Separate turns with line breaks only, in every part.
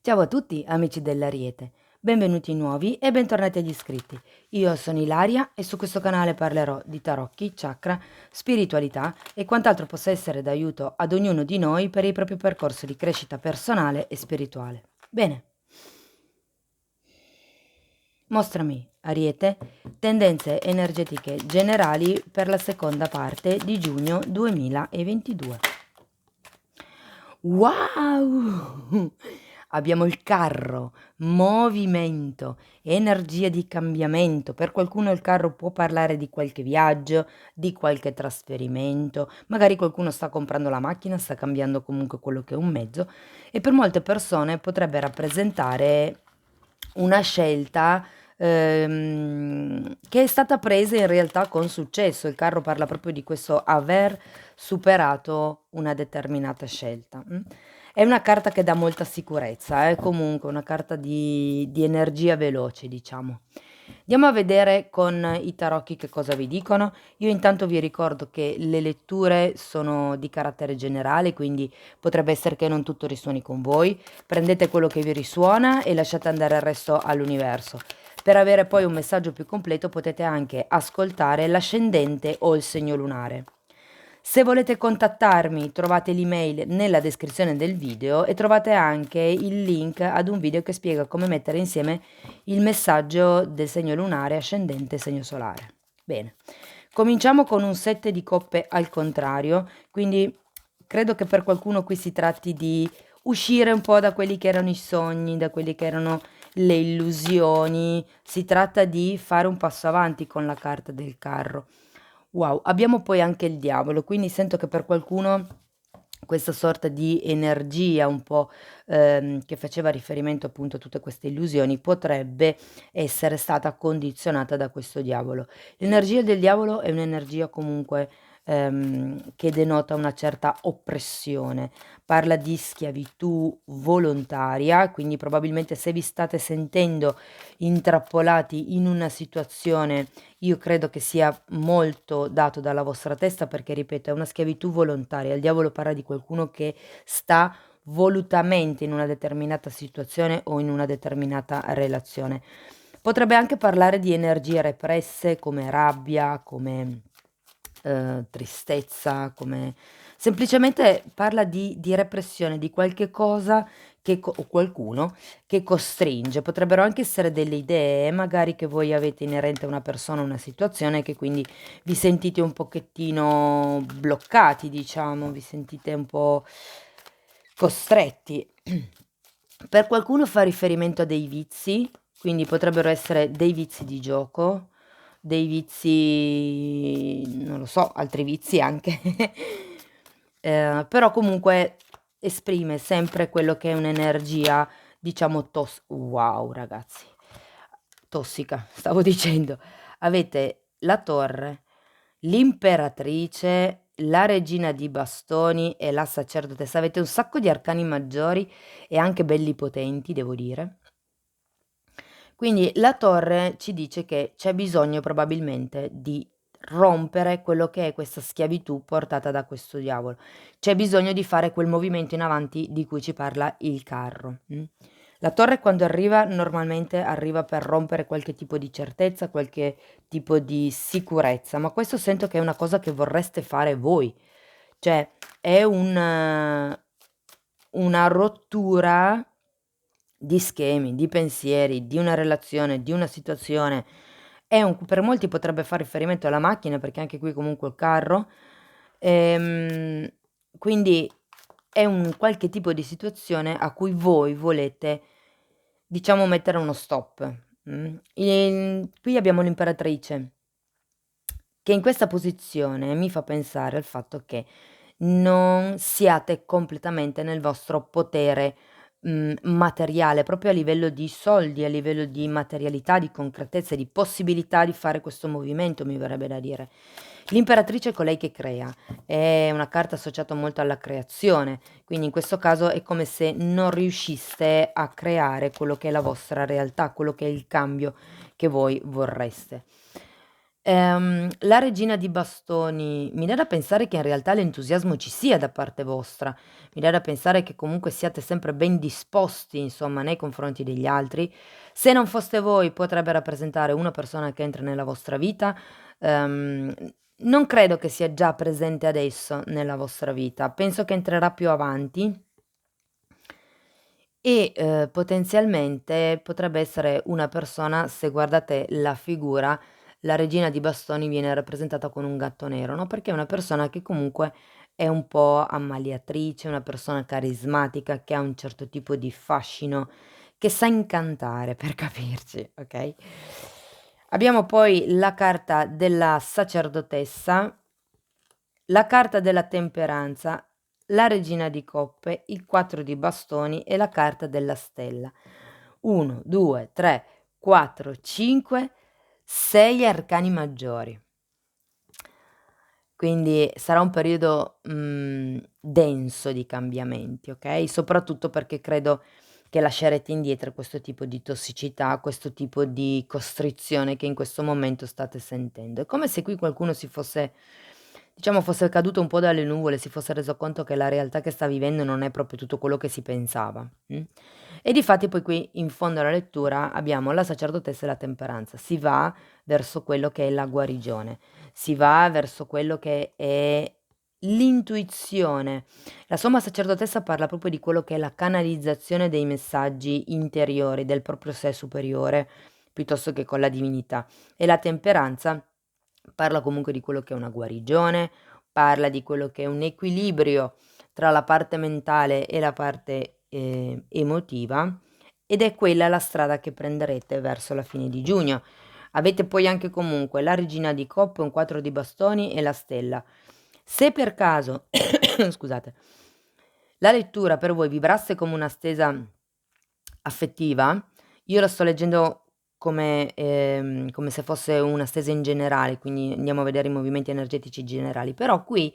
Ciao a tutti amici dell'Ariete, benvenuti nuovi e bentornati agli iscritti. Io sono Ilaria e su questo canale parlerò di tarocchi, chakra, spiritualità e quant'altro possa essere d'aiuto ad ognuno di noi per il proprio percorso di crescita personale e spirituale. Bene, mostrami, Ariete, tendenze energetiche generali per la seconda parte di giugno 2022. Wow! Abbiamo il carro, movimento, energia di cambiamento. Per qualcuno il carro può parlare di qualche viaggio, di qualche trasferimento, magari qualcuno sta comprando la macchina, sta cambiando comunque quello che è un mezzo e per molte persone potrebbe rappresentare una scelta che è stata presa in realtà con successo. Il carro parla proprio di questo aver superato una determinata scelta. È una carta che dà molta sicurezza, è comunque una carta di energia veloce, diciamo. Andiamo a vedere con i tarocchi che cosa vi dicono. Io intanto vi ricordo che le letture sono di carattere generale, quindi potrebbe essere che non tutto risuoni con voi. Prendete quello che vi risuona e lasciate andare il resto all'universo. Per avere poi un messaggio più completo potete anche ascoltare l'ascendente o il segno lunare. Se volete contattarmi trovate l'email nella descrizione del video e trovate anche il link ad un video che spiega come mettere insieme il messaggio del segno lunare, ascendente e segno solare. Bene, cominciamo con un 7 di coppe al contrario, quindi credo che per qualcuno qui si tratti di uscire un po' da quelli che erano i sogni, da quelli che erano le illusioni, si tratta di fare un passo avanti con la carta del carro. Wow, abbiamo poi anche il diavolo, quindi sento che per qualcuno questa sorta di energia un po' che faceva riferimento appunto a tutte queste illusioni potrebbe essere stata condizionata da questo diavolo. L'energia del diavolo è un'energia comunque che denota una certa oppressione, parla di schiavitù volontaria, quindi probabilmente se vi state sentendo intrappolati in una situazione, io credo che sia molto dato dalla vostra testa perché, ripeto, è una schiavitù volontaria. Il diavolo parla di qualcuno che sta volutamente in una determinata situazione o in una determinata relazione. Potrebbe anche parlare di energie represse come rabbia, come tristezza, come semplicemente parla di repressione di qualche cosa o qualcuno che costringe. Potrebbero anche essere delle idee, magari che voi avete inerente a una persona, una situazione, che quindi vi sentite un pochettino bloccati, diciamo, vi sentite un po' costretti. Per qualcuno fa riferimento a dei vizi, quindi potrebbero essere dei vizi di gioco, dei vizi, non lo so, altri vizi anche, però comunque esprime sempre quello che è un'energia, diciamo, wow, ragazzi, tossica, stavo dicendo. Avete la torre, l'imperatrice, la regina di bastoni e la sacerdotessa. Avete un sacco di arcani maggiori e anche belli potenti, devo dire. Quindi la torre ci dice che c'è bisogno probabilmente di rompere quello che è questa schiavitù portata da questo diavolo. C'è bisogno di fare quel movimento in avanti di cui ci parla il carro. La torre quando arriva normalmente arriva per rompere qualche tipo di certezza, qualche tipo di sicurezza, ma questo sento che è una cosa che vorreste fare voi. Cioè è una rottura di schemi, di pensieri, di una relazione, di una situazione. Per molti potrebbe fare riferimento alla macchina, perché anche qui comunque il carro. Ehm, quindi è un qualche tipo di situazione a cui voi volete, diciamo, mettere uno stop. Qui abbiamo l'imperatrice, che in questa posizione mi fa pensare al fatto che non siate completamente nel vostro potere materiale, proprio a livello di soldi, a livello di materialità, di concretezza, di possibilità di fare questo movimento, mi verrebbe da dire. L'imperatrice è colei che crea, è una carta associata molto alla creazione, quindi in questo caso è come se non riusciste a creare quello che è la vostra realtà, quello che è il cambio che voi vorreste. La regina di bastoni mi dà da pensare che in realtà l'entusiasmo ci sia da parte vostra, mi dà da pensare che comunque siate sempre ben disposti, insomma, nei confronti degli altri. Se non foste voi, potrebbe rappresentare una persona che entra nella vostra vita. Ehm, Non credo che sia già presente adesso nella vostra vita, penso che entrerà più avanti e, potenzialmente potrebbe essere una persona, se guardate la figura, la regina di bastoni viene rappresentata con un gatto nero, no, perché è una persona che comunque è un po' ammaliatrice, una persona carismatica, che ha un certo tipo di fascino, che sa incantare, per capirci, okay? Abbiamo poi la carta della sacerdotessa, la carta della temperanza, la regina di coppe, il 4 di bastoni e la carta della stella. 1, 2, 3, 4, 5, 6 arcani maggiori. Quindi sarà un periodo, denso di cambiamenti, okay, soprattutto perché credo che lascerete indietro questo tipo di tossicità, questo tipo di costrizione che in questo momento state sentendo. È come se qui qualcuno si fosse diciamo fosse caduto un po' dalle nuvole, si fosse reso conto che la realtà che sta vivendo non è proprio tutto quello che si pensava, E difatti poi qui in fondo alla lettura abbiamo la sacerdotessa e la temperanza. Si va verso quello che è la guarigione, si va verso quello che è l'intuizione. La somma sacerdotessa parla proprio di quello che è la canalizzazione dei messaggi interiori del proprio sé superiore, piuttosto che con la divinità. E la temperanza parla comunque di quello che è una guarigione, parla di quello che è un equilibrio tra la parte mentale e la parte, emotiva, ed è quella la strada che prenderete verso la fine di giugno. Avete poi anche comunque la regina di coppe, un 4 di bastoni e la stella. Se per caso, scusate, la lettura per voi vibrasse come una stesa affettiva, io la sto leggendo come se fosse una stesa in generale, quindi andiamo a vedere i movimenti energetici generali, però qui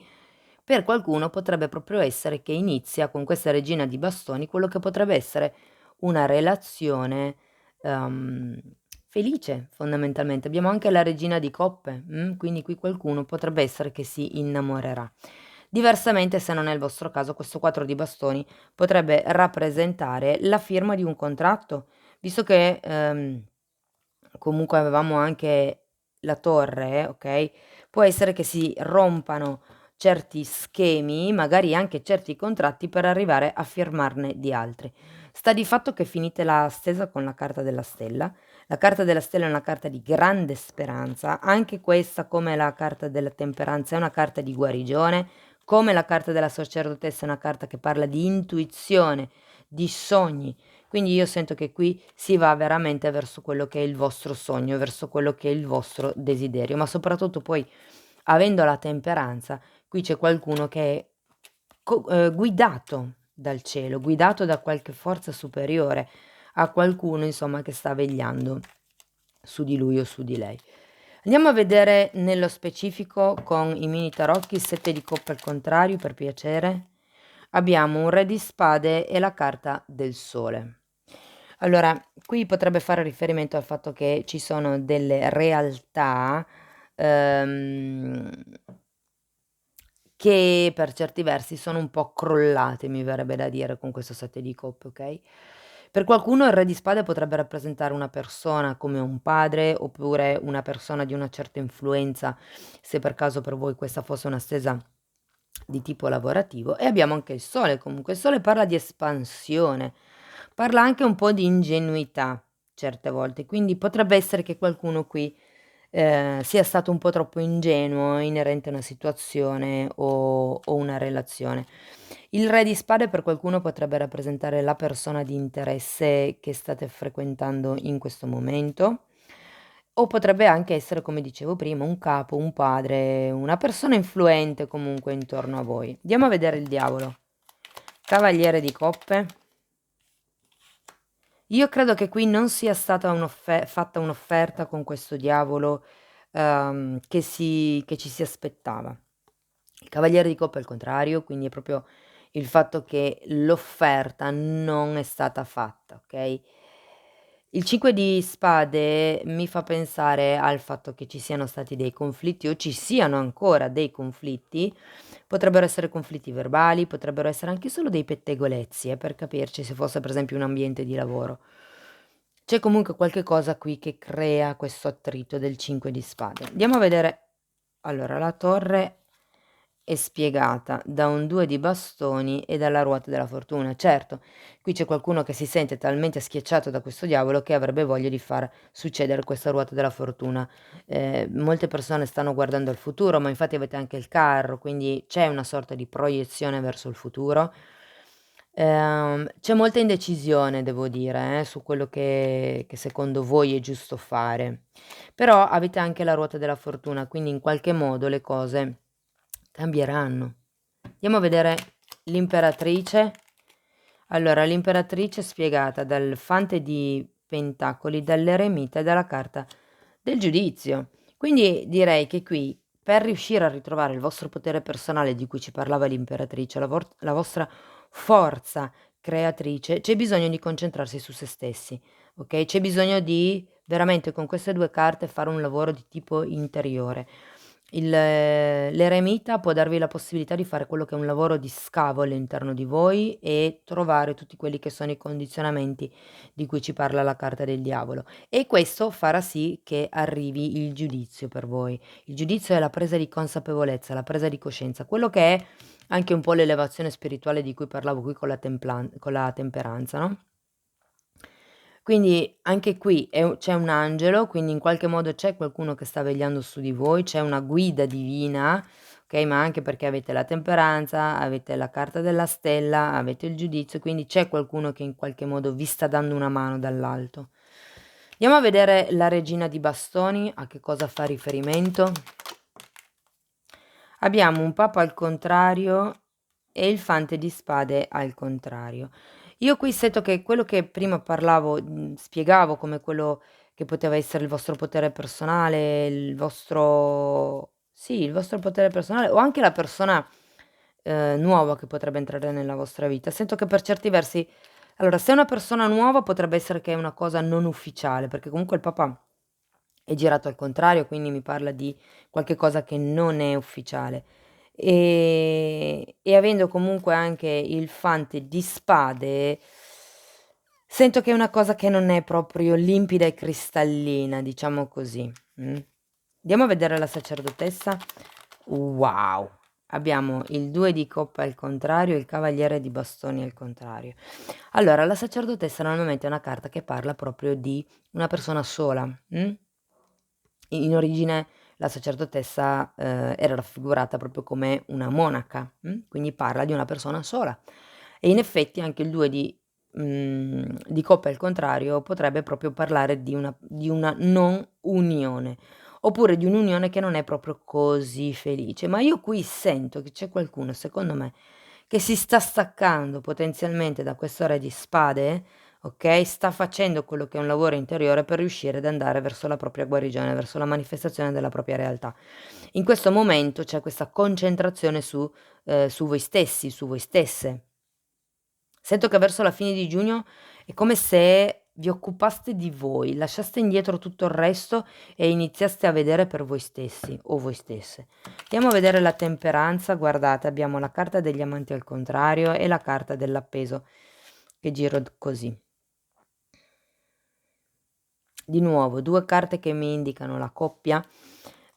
per qualcuno potrebbe proprio essere che inizia con questa regina di bastoni quello che potrebbe essere una relazione, ehm, felice fondamentalmente. Abbiamo anche la regina di coppe, quindi qui qualcuno potrebbe essere che si innamorerà. Diversamente, se non è il vostro caso, questo 4 di bastoni potrebbe rappresentare la firma di un contratto, visto che, comunque avevamo anche la torre, okay, può essere che si rompano certi schemi, magari anche certi contratti per arrivare a firmarne di altri. Sta di fatto che finite la stesa con la carta della stella. La carta della stella è una carta di grande speranza, anche questa come la carta della temperanza è una carta di guarigione, come la carta della sacerdotessa è una carta che parla di intuizione, di sogni. Quindi io sento che qui si va veramente verso quello che è il vostro sogno, verso quello che è il vostro desiderio, ma soprattutto poi avendo la temperanza, qui c'è qualcuno che è guidato dal cielo, guidato da qualche forza superiore, a qualcuno insomma che sta vegliando su di lui o su di lei. Andiamo a vedere nello specifico con i mini tarocchi, 7 di coppe al contrario, per piacere. Abbiamo un re di spade e la carta del sole. Allora, qui potrebbe fare riferimento al fatto che ci sono delle realtà, ehm, che per certi versi sono un po' crollate, mi verrebbe da dire, con questo 7 di coppe, okay? Per qualcuno il re di spade potrebbe rappresentare una persona come un padre, oppure una persona di una certa influenza, se per caso per voi questa fosse una stesa di tipo lavorativo. E abbiamo anche il sole comunque. Il sole parla di espansione, parla anche un po' di ingenuità certe volte, quindi potrebbe essere che qualcuno qui sia stato un po' troppo ingenuo inerente a una situazione o una relazione. Il re di spade per qualcuno potrebbe rappresentare la persona di interesse che state frequentando in questo momento, o potrebbe anche essere, come dicevo prima, un capo, un padre, una persona influente comunque intorno a voi. Andiamo a vedere il diavolo. Cavaliere di coppe. Io credo che qui non sia stata fatta un'offerta con questo diavolo, che ci si aspettava. Il cavaliere di coppe è il contrario, quindi è proprio il fatto che l'offerta non è stata fatta, okay? Il 5 di spade mi fa pensare al fatto che ci siano stati dei conflitti o ci siano ancora dei conflitti. Potrebbero essere conflitti verbali, potrebbero essere anche solo dei pettegolezzi, per capirci, se fosse per esempio un ambiente di lavoro. C'è comunque qualche cosa qui che crea questo attrito del 5 di spade. Andiamo a vedere. Allora, la torre è spiegata da un 2 di bastoni e dalla ruota della fortuna. Certo, qui c'è qualcuno che si sente talmente schiacciato da questo diavolo che avrebbe voglia di far succedere questa ruota della fortuna. Molte persone stanno guardando al futuro, ma infatti avete anche il carro, quindi c'è una sorta di proiezione verso il futuro. C'è molta indecisione, devo dire, su quello che secondo voi è giusto fare. Però avete anche la ruota della fortuna, quindi in qualche modo le cose cambieranno. Andiamo a vedere l'imperatrice. Allora, l'imperatrice è spiegata dal fante di pentacoli, dall'eremita e dalla carta del giudizio. Quindi direi che qui, per riuscire a ritrovare il vostro potere personale di cui ci parlava l'imperatrice, la vostra forza creatrice, c'è bisogno di concentrarsi su se stessi, ok? C'è bisogno di veramente con queste due carte fare un lavoro di tipo interiore. L'eremita può darvi la possibilità di fare quello che è un lavoro di scavo all'interno di voi e trovare tutti quelli che sono i condizionamenti di cui ci parla la carta del diavolo. E questo farà sì che arrivi il giudizio per voi. Il giudizio è la presa di consapevolezza, la presa di coscienza, quello che è anche un po' l'elevazione spirituale di cui parlavo qui con con la temperanza, no? Quindi anche qui c'è un angelo, quindi in qualche modo c'è qualcuno che sta vegliando su di voi, c'è una guida divina, ok? Ma anche perché avete la temperanza, avete la carta della stella, avete il giudizio, quindi c'è qualcuno che in qualche modo vi sta dando una mano dall'alto. Andiamo a vedere la regina di bastoni, a che cosa fa riferimento. Abbiamo un papa al contrario e il fante di spade al contrario. Io qui sento che quello che prima parlavo, spiegavo come quello che poteva essere il vostro potere personale, il vostro potere personale o anche la persona nuova che potrebbe entrare nella vostra vita. Sento che per certi versi, allora, se è una persona nuova potrebbe essere che è una cosa non ufficiale, perché comunque il Papa è girato al contrario, quindi mi parla di qualche cosa che non è ufficiale. E avendo comunque anche il fante di spade, sento che è una cosa che non è proprio limpida e cristallina, diciamo così. Andiamo a vedere la sacerdotessa. Wow! Abbiamo il 2 di coppa al contrario e il cavaliere di bastoni al contrario. Allora, la sacerdotessa normalmente è una carta che parla proprio di una persona sola. In origine la sacerdotessa era raffigurata proprio come una monaca, quindi parla di una persona sola. E in effetti anche il 2 di coppe al contrario potrebbe proprio parlare di una non unione, oppure di un'unione che non è proprio così felice. Ma io qui sento che c'è qualcuno, secondo me, che si sta staccando potenzialmente da questo re di spade, ok? Sta facendo quello che è un lavoro interiore per riuscire ad andare verso la propria guarigione, verso la manifestazione della propria realtà. In questo momento c'è questa concentrazione su voi stessi, su voi stesse. Sento che verso la fine di giugno è come se vi occupaste di voi, lasciaste indietro tutto il resto e iniziaste a vedere per voi stessi o voi stesse. Andiamo a vedere la temperanza, guardate, abbiamo la carta degli amanti al contrario e la carta dell'appeso che giro così. Di nuovo, due carte che mi indicano la coppia,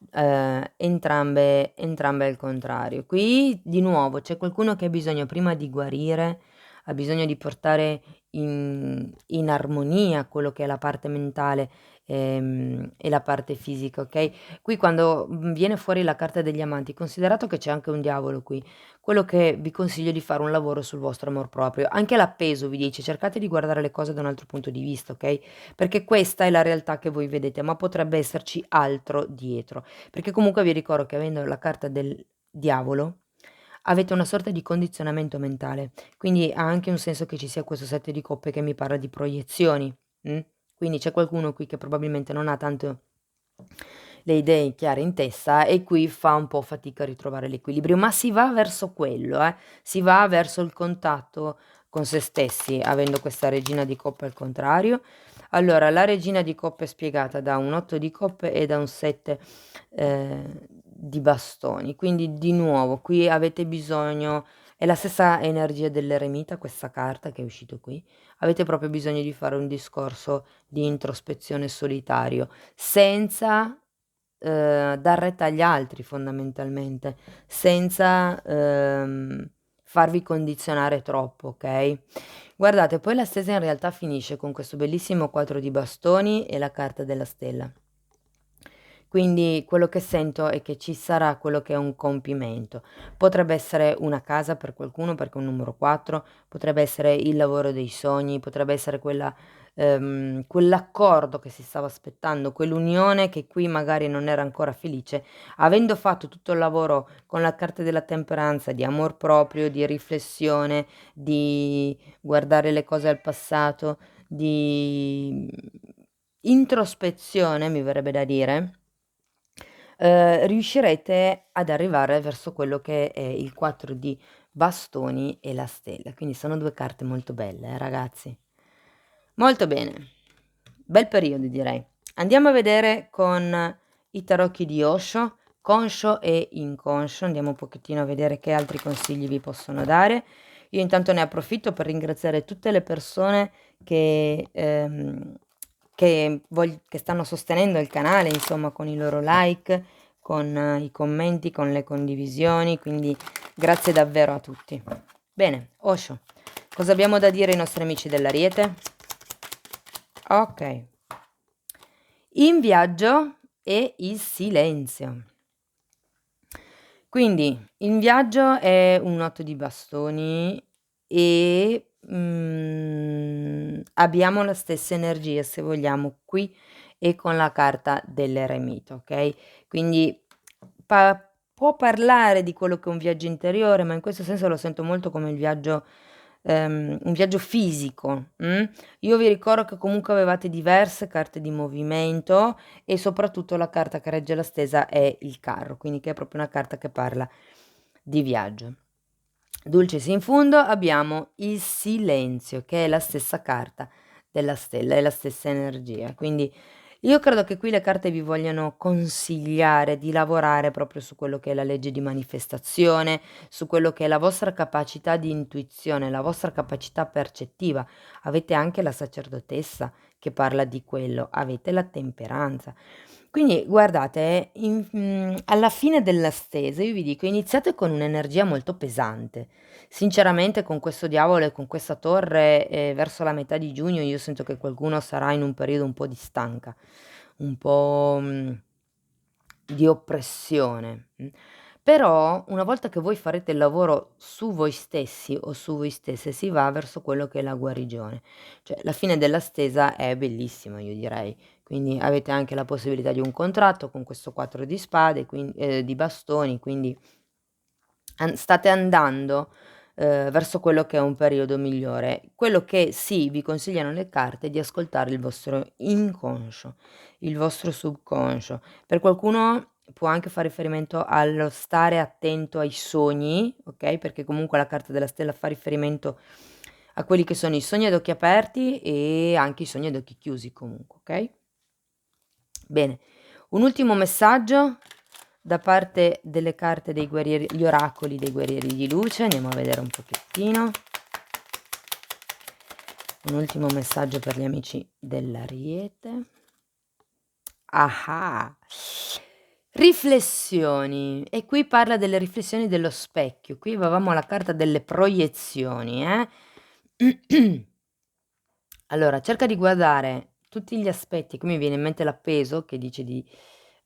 entrambe al contrario. Qui di nuovo c'è qualcuno che ha bisogno prima di guarire, ha bisogno di portare in armonia quello che è la parte mentale e la parte fisica, ok? Qui quando viene fuori la carta degli amanti, considerato che c'è anche un diavolo qui, quello che vi consiglio di fare un lavoro sul vostro amor proprio. Anche l'appeso vi dice cercate di guardare le cose da un altro punto di vista, ok? Perché questa è la realtà che voi vedete, ma potrebbe esserci altro dietro. Perché comunque vi ricordo che avendo la carta del diavolo, avete una sorta di condizionamento mentale, quindi ha anche un senso che ci sia questo 7 di coppe che mi parla di proiezioni. Quindi c'è qualcuno qui che probabilmente non ha tanto le idee chiare in testa e qui fa un po' fatica a ritrovare l'equilibrio, ma si va verso quello, si va verso il contatto con se stessi, avendo questa regina di coppe al contrario. Allora, la regina di coppe è spiegata da un 8 di coppe e da un 7 di bastoni. Quindi di nuovo, qui avete bisogno, è la stessa energia dell'eremita, questa carta che è uscito qui. Avete proprio bisogno di fare un discorso di introspezione solitario, senza dar retta agli altri fondamentalmente, senza farvi condizionare troppo, ok? Guardate, poi la stesa in realtà finisce con questo bellissimo 4 di bastoni e la carta della stella. Quindi quello che sento è che ci sarà quello che è un compimento. Potrebbe essere una casa per qualcuno perché è un numero 4, potrebbe essere il lavoro dei sogni, potrebbe essere quell'accordo che si stava aspettando, quell'unione che qui magari non era ancora felice, avendo fatto tutto il lavoro con la carta della temperanza, di amor proprio, di riflessione, di guardare le cose al passato, di introspezione, mi verrebbe da dire, riuscirete ad arrivare verso quello che è il 4 di bastoni e la stella. Quindi sono due carte molto belle, ragazzi. Molto bene. Bel periodo, direi. Andiamo a vedere con i tarocchi di Osho, conscio e inconscio. Andiamo un pochettino a vedere che altri consigli vi possono dare. Io intanto ne approfitto per ringraziare tutte le persone che stanno sostenendo il canale, insomma, con i loro like, con i commenti, con le condivisioni, quindi grazie davvero a tutti. Bene, Osho, cosa abbiamo da dire ai nostri amici dell'Ariete? Ok. In viaggio e il silenzio. Quindi, in viaggio è un 8 di bastoni e abbiamo la stessa energia, se vogliamo, qui e con la carta dell'eremita, ok? Quindi può parlare di quello che è un viaggio interiore, ma in questo senso lo sento molto come un viaggio fisico. Io vi ricordo che comunque avevate diverse carte di movimento e soprattutto la carta che regge la stesa è il carro, quindi che è proprio una carta che parla di viaggio. Dulcis in fondo abbiamo il silenzio, che è la stessa carta della stella, è la stessa energia. Quindi io credo che qui le carte vi vogliano consigliare di lavorare proprio su quello che è la legge di manifestazione, su quello che è la vostra capacità di intuizione, la vostra capacità percettiva. Avete anche la sacerdotessa che parla di quello, avete la temperanza. Quindi guardate, alla fine della stesa io vi dico, iniziate con un'energia molto pesante. Sinceramente con questo diavolo e con questa torre, verso la metà di giugno io sento che qualcuno sarà in un periodo un po' di stanca, un po', di oppressione. Però una volta che voi farete il lavoro su voi stessi o su voi stesse, si va verso quello che è la guarigione. Cioè la fine della stesa è bellissima, io direi. Quindi avete anche la possibilità di un contratto con questo 4 di spade, di bastoni, quindi state andando verso quello che è un periodo migliore. Quello che sì, vi consigliano le carte è di ascoltare il vostro inconscio, il vostro subconscio. Per qualcuno può anche fare riferimento allo stare attento ai sogni, ok? Perché comunque la carta della stella fa riferimento a quelli che sono i sogni ad occhi aperti e anche i sogni ad occhi chiusi comunque, ok? Bene, un ultimo messaggio da parte delle carte dei guerrieri, gli oracoli dei guerrieri di luce. Andiamo a vedere un pochettino. Un ultimo messaggio per gli amici dell'Ariete. Ah, riflessioni. E qui parla delle riflessioni dello specchio. Qui avevamo la carta delle proiezioni, Allora, cerca di guardare tutti gli aspetti, qui mi viene in mente l'appeso che dice di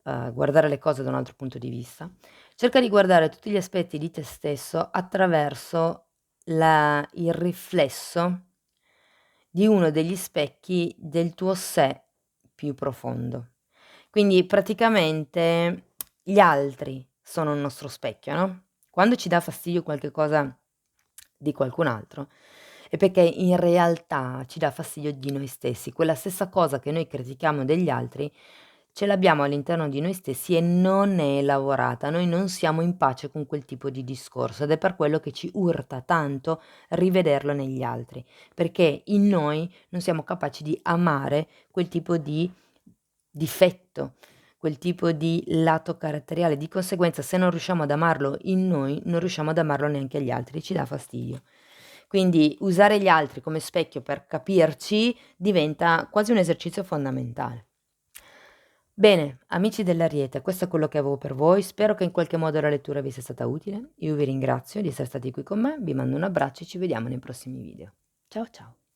guardare le cose da un altro punto di vista. Cerca di guardare tutti gli aspetti di te stesso attraverso il riflesso di uno degli specchi del tuo sé più profondo. Quindi praticamente gli altri sono il nostro specchio, no? Quando ci dà fastidio qualche cosa di qualcun altro, è perché in realtà ci dà fastidio di noi stessi. Quella stessa cosa che noi critichiamo degli altri ce l'abbiamo all'interno di noi stessi e non è elaborata. Noi non siamo in pace con quel tipo di discorso ed è per quello che ci urta tanto rivederlo negli altri, perché in noi non siamo capaci di amare quel tipo di difetto, quel tipo di lato caratteriale. Di conseguenza, se non riusciamo ad amarlo in noi, non riusciamo ad amarlo neanche agli altri, ci dà fastidio. Quindi usare gli altri come specchio per capirci diventa quasi un esercizio fondamentale. Bene, amici dell'Ariete, questo è quello che avevo per voi. Spero che in qualche modo la lettura vi sia stata utile. Io vi ringrazio di essere stati qui con me, vi mando un abbraccio e ci vediamo nei prossimi video. Ciao ciao!